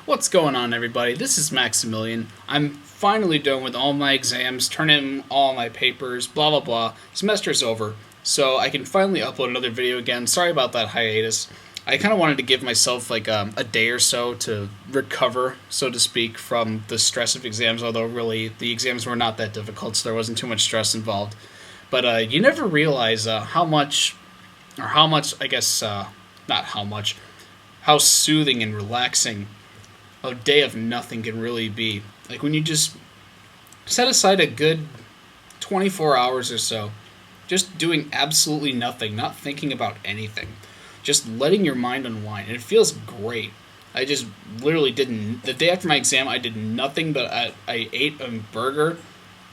What's going on, everybody? This is Maximilian. I'm finally done with all my exams, turned in all my papers, blah blah blah. Semester's over, so I can finally upload another video again. Sorry about that hiatus. I kind of wanted to give myself like a day or so to recover, so to speak, from the stress of exams, although really the exams were not that difficult, so there wasn't too much stress involved. But you never realize how much, or how much, I guess, not how much, how soothing and relaxing a day of nothing can really be. Like when you just set aside a good 24 hours or so, just doing absolutely nothing, not thinking about anything, just letting your mind unwind. And it feels great. I just literally didn't. The day after my exam, I did nothing but I ate a burger,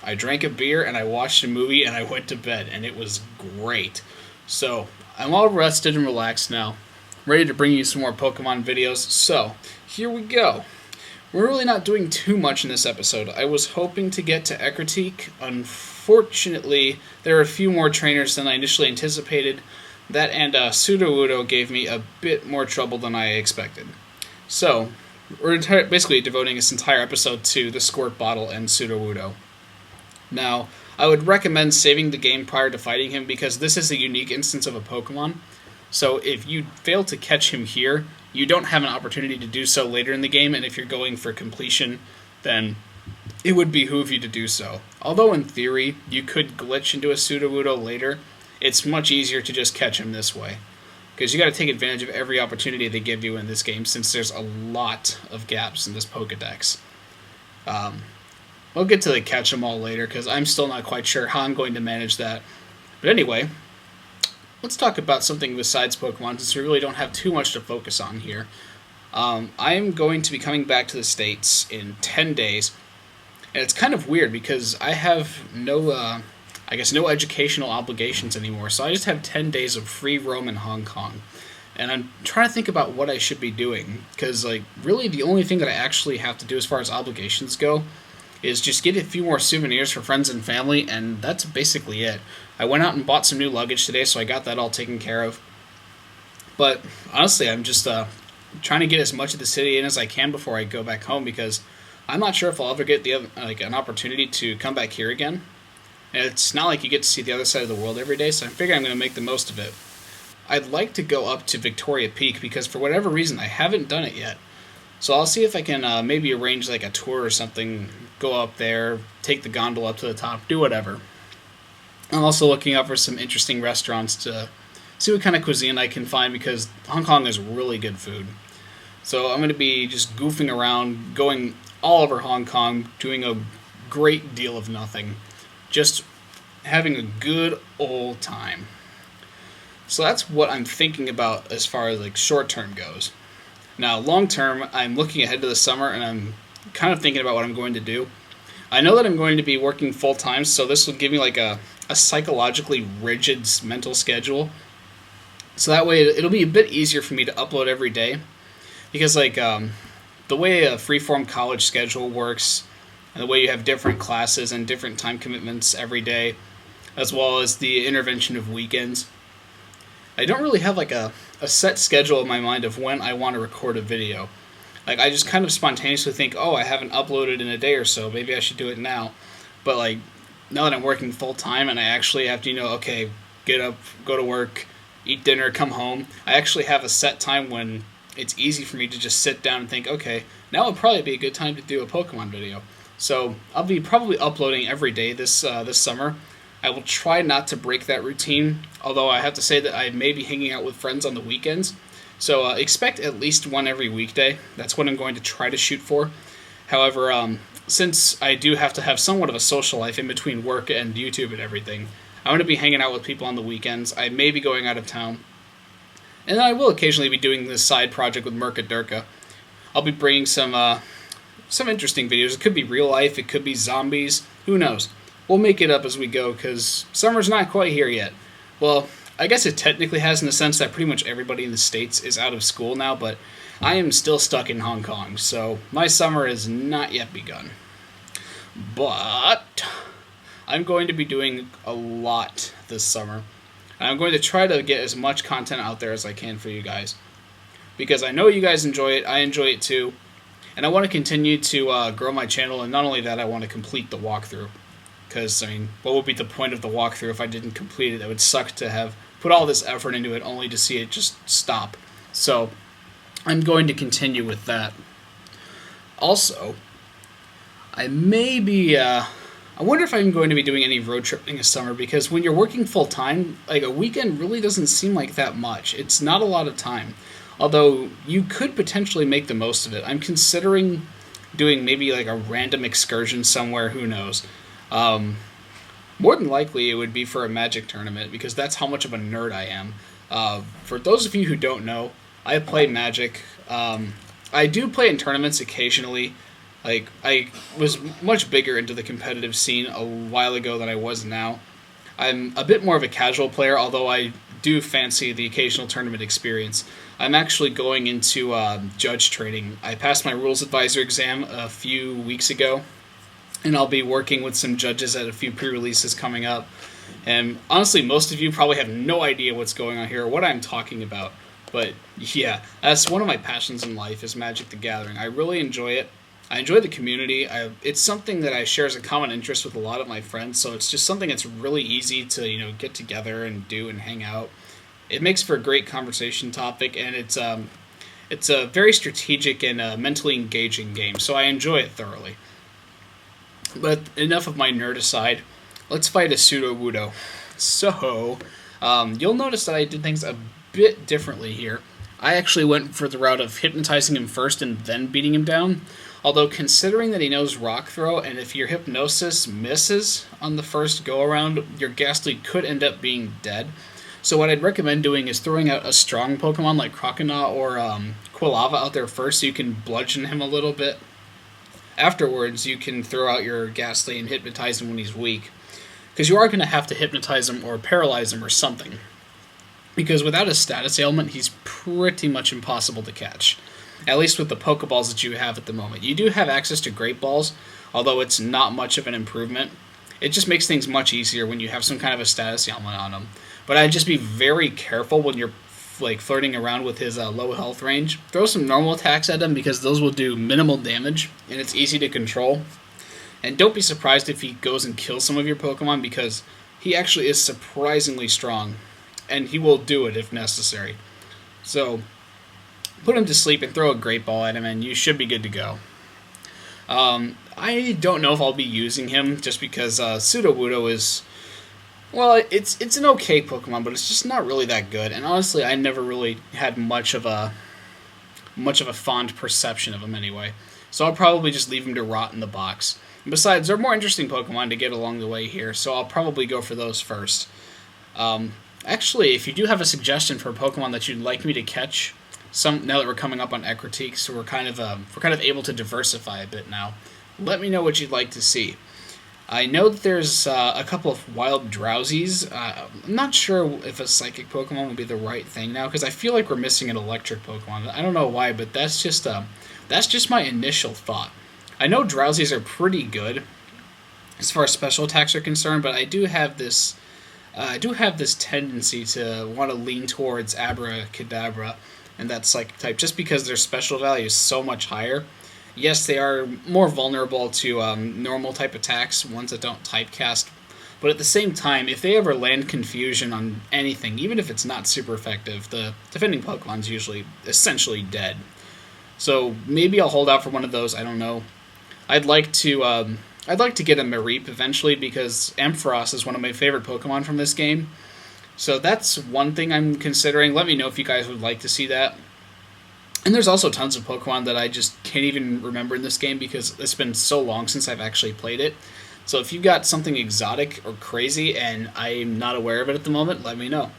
I drank a beer, and I watched a movie, and I went to bed, and it was great. So I'm all rested and relaxed now, ready to bring you some more Pokemon videos. So here we go. We're really not doing too much in this episode. I was hoping to get to Ecruteak. Unfortunately, there are a few more trainers than I initially anticipated. That and Sudowoodo gave me a bit more trouble than I expected. So, we're basically devoting this entire episode to the Squirtbottle and Sudowoodo. Now, I would recommend saving the game prior to fighting him because this is a unique instance of a Pokemon. So if you fail to catch him here, you don't have an opportunity to do so later in the game, and if you're going for completion, then it would behoove you to do so. Although in theory, you could glitch into a Sudowoodo later, it's much easier to just catch him this way. Because you got to take advantage of every opportunity they give you in this game, since there's a lot of gaps in this Pokedex. We'll get to the catch them all later, because I'm still not quite sure how I'm going to manage that. But anyway, let's talk about something besides Pokemon, since we really don't have too much to focus on here. I am going to be coming back to the States in 10 days, and it's kind of weird because I have no educational obligations anymore, so I just have 10 days of free roam in Hong Kong. And I'm trying to think about what I should be doing, because really the only thing that I actually have to do as far as obligations go is just get a few more souvenirs for friends and family, and that's basically it. I went out and bought some new luggage today, so I got that all taken care of. But honestly, I'm just trying to get as much of the city in as I can before I go back home, because I'm not sure if I'll ever get an opportunity to come back here again. And it's not like you get to see the other side of the world every day, so I figure I'm going to make the most of it. I'd like to go up to Victoria Peak, because for whatever reason, I haven't done it yet. So I'll see if I can maybe arrange a tour or something, go up there, take the gondola up to the top, do whatever. I'm also looking out for some interesting restaurants to see what kind of cuisine I can find, because Hong Kong has really good food. So I'm going to be just goofing around, going all over Hong Kong, doing a great deal of nothing. Just having a good old time. So that's what I'm thinking about as far as short term goes. Now long term, I'm looking ahead to the summer, and I'm kind of thinking about what I'm going to do. I know that I'm going to be working full time, so this will give me a psychologically rigid mental schedule. So that way it'll be a bit easier for me to upload every day, because the way a freeform college schedule works, and the way you have different classes and different time commitments every day, as well as the intervention of weekends, I don't really have a set schedule in my mind of when I want to record a video. I just kind of spontaneously think, oh, I haven't uploaded in a day or so, maybe I should do it now. But now that I'm working full time and I actually have to, okay, get up, go to work, eat dinner, come home, I actually have a set time when it's easy for me to just sit down and think, okay, now would probably be a good time to do a Pokemon video. So I'll be probably uploading every day this summer. I will try not to break that routine, although I have to say that I may be hanging out with friends on the weekends. So expect at least one every weekday. That's what I'm going to try to shoot for. However, since I do have to have somewhat of a social life in between work and YouTube and everything, I'm going to be hanging out with people on the weekends. I may be going out of town. And then I will occasionally be doing this side project with Merca Durka. I'll be bringing some interesting videos. It could be real life, it could be zombies, who knows. We'll make it up as we go, because summer's not quite here yet. Well, I guess it technically has, in the sense that pretty much everybody in the States is out of school now, but I am still stuck in Hong Kong, so my summer has not yet begun. But I'm going to be doing a lot this summer, and I'm going to try to get as much content out there as I can for you guys, because I know you guys enjoy it, I enjoy it too, And I want to continue to grow my channel, and not only that, I want to complete the walkthrough. Because, I mean, what would be the point of the walkthrough if I didn't complete it? It would suck to have put all this effort into it only to see it just stop. So, I'm going to continue with that. Also, I may be, I wonder if I'm going to be doing any road tripping this summer, because when you're working full-time, like, a weekend really doesn't seem like that much. It's not a lot of time. Although, you could potentially make the most of it. I'm considering doing maybe, like, a random excursion somewhere, who knows. More than likely, it would be for a Magic tournament, because that's how much of a nerd I am. For those of you who don't know, I play Magic. I do play in tournaments occasionally. Like, I was much bigger into the competitive scene a while ago than I was now. I'm a bit more of a casual player, although I do fancy the occasional tournament experience. I'm actually going into judge training. I passed my rules advisor exam a few weeks ago, and I'll be working with some judges at a few pre-releases coming up. And honestly, most of you probably have no idea what's going on here or what I'm talking about. But yeah, that's one of my passions in life, is Magic the Gathering. I really enjoy it. I enjoy the community. It's something that I share as a common interest with a lot of my friends, so it's just something that's really easy to, you know, get together and do and hang out. It makes for a great conversation topic, and it's a very strategic and mentally engaging game, so I enjoy it thoroughly. But enough of my nerd aside. Let's fight a Sudowoodo. So, you'll notice that I did things a bit differently here. I actually went for the route of hypnotizing him first and then beating him down. Although, considering that he knows Rock Throw, and if your Hypnosis misses on the first go-around, your Ghastly could end up being dead. So what I'd recommend doing is throwing out a strong Pokemon like Croconaw or Quilava out there first, so you can bludgeon him a little bit. Afterwards, you can throw out your Ghastly and hypnotize him when he's weak. Because you are going to have to hypnotize him or paralyze him or something. Because without a status ailment, he's pretty much impossible to catch. At least with the Pokeballs that you have at the moment. You do have access to Great Balls, although it's not much of an improvement. It just makes things much easier when you have some kind of a status ailment on him. But I'd just be very careful when you're like flirting around with his low health range. Throw some normal attacks at him, because those will do minimal damage, and it's easy to control. And don't be surprised if he goes and kills some of your Pokemon, because he actually is surprisingly strong, and he will do it if necessary. So, put him to sleep and throw a Great Ball at him, and you should be good to go. I don't know if I'll be using him, just because Sudowoodo is... Well, it's an okay Pokemon, but it's just not really that good. And honestly, I never really had much of a fond perception of him anyway. So I'll probably just leave him to rot in the box. And besides, there are more interesting Pokemon to get along the way here, so I'll probably go for those first. Actually, if you do have a suggestion for a Pokemon that you'd like me to catch, now that we're coming up on Ecruteak, so we're kind of able to diversify a bit now, let me know what you'd like to see. I know that there's a couple of wild Drowsies. I'm not sure if a Psychic Pokemon would be the right thing now, because I feel like we're missing an Electric Pokemon. I don't know why, but that's just my initial thought. I know Drowsies are pretty good as far as special attacks are concerned, but I do have this tendency to want to lean towards Abracadabra and that Psychic type, just because their special value is so much higher. Yes, they are more vulnerable to normal type attacks, ones that don't typecast, but at the same time, if they ever land Confusion on anything, even if it's not super effective, the defending Pokemon's usually essentially dead. So maybe I'll hold out for one of those, I don't know. I'd like to get a Mareep eventually, because Ampharos is one of my favorite Pokemon from this game. So that's one thing I'm considering. Let me know if you guys would like to see that. And there's also tons of Pokemon that I just can't even remember in this game, because it's been so long since I've actually played it. So if you've got something exotic or crazy and I'm not aware of it at the moment, let me know.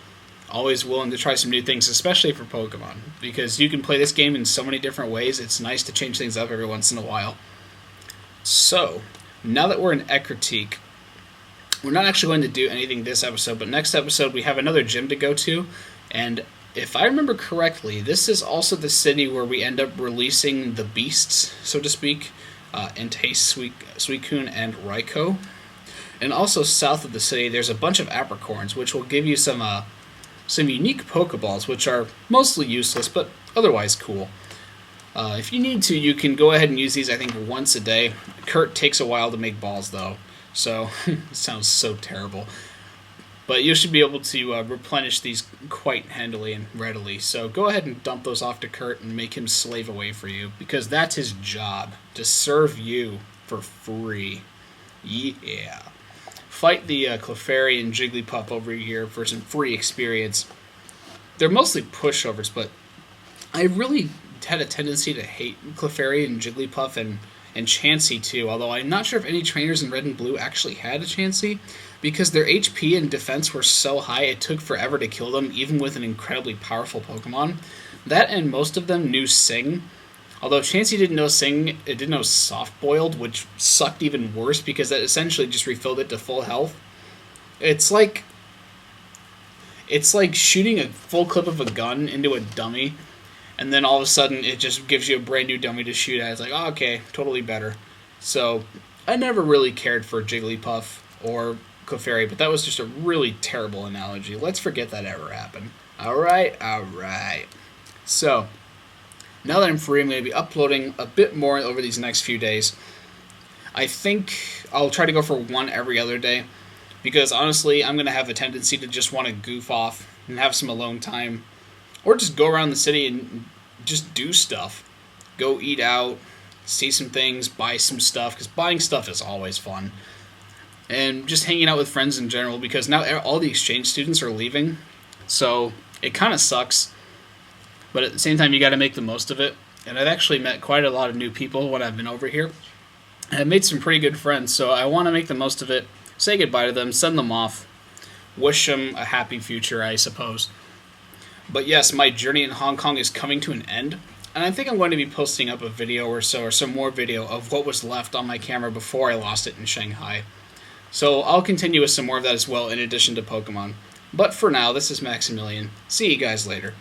Always willing to try some new things, especially for Pokemon, because you can play this game in so many different ways. It's nice to change things up every once in a while. So, now that we're in Ecruteak, we're not actually going to do anything this episode, but next episode we have another gym to go to, and if I remember correctly, this is also the city where we end up releasing the beasts, so to speak, Entei, Suicune, and Raikou. And also south of the city, there's a bunch of apricorns, which will give you some unique Pokeballs, which are mostly useless, but otherwise cool. If you need to, you can go ahead and use these, I think, once a day. Kurt takes a while to make balls, though, so it sounds so terrible. But you should be able to replenish these quite handily and readily. So go ahead and dump those off to Kurt and make him slave away for you, because that's his job, to serve you for free. Yeah. Fight the Clefairy and Jigglypuff over here for some free experience. They're mostly pushovers, but I really had a tendency to hate Clefairy and Jigglypuff and Chansey too, although I'm not sure if any trainers in Red and Blue actually had a Chansey, because their HP and defense were so high it took forever to kill them, even with an incredibly powerful Pokemon. That and most of them knew Sing. Although Chansey didn't know Sing, it didn't know Soft Boiled, which sucked even worse because that essentially just refilled it to full health. It's like shooting a full clip of a gun into a dummy, and then all of a sudden it just gives you a brand new dummy to shoot at. It's like, oh, okay, totally better. So I never really cared for Jigglypuff or Clefairy, but that was just a really terrible analogy. Let's forget that ever happened. Alright. So, now that I'm free, I'm going to be uploading a bit more over these next few days. I think I'll try to go for one every other day, because honestly, I'm going to have a tendency to just want to goof off and have some alone time, or just go around the city and just do stuff. Go eat out, see some things, buy some stuff, because buying stuff is always fun. And just hanging out with friends in general, because now all the exchange students are leaving, so it kind of sucks. But at the same time, you got to make the most of it. And I've actually met quite a lot of new people when I've been over here. And I've made some pretty good friends, so I want to make the most of it, say goodbye to them, send them off, wish them a happy future, I suppose. But yes, my journey in Hong Kong is coming to an end, and I think I'm going to be posting up a video or so, or some more video of what was left on my camera before I lost it in Shanghai. So I'll continue with some more of that as well, in addition to Pokemon. But for now, this is Maximilian. See you guys later.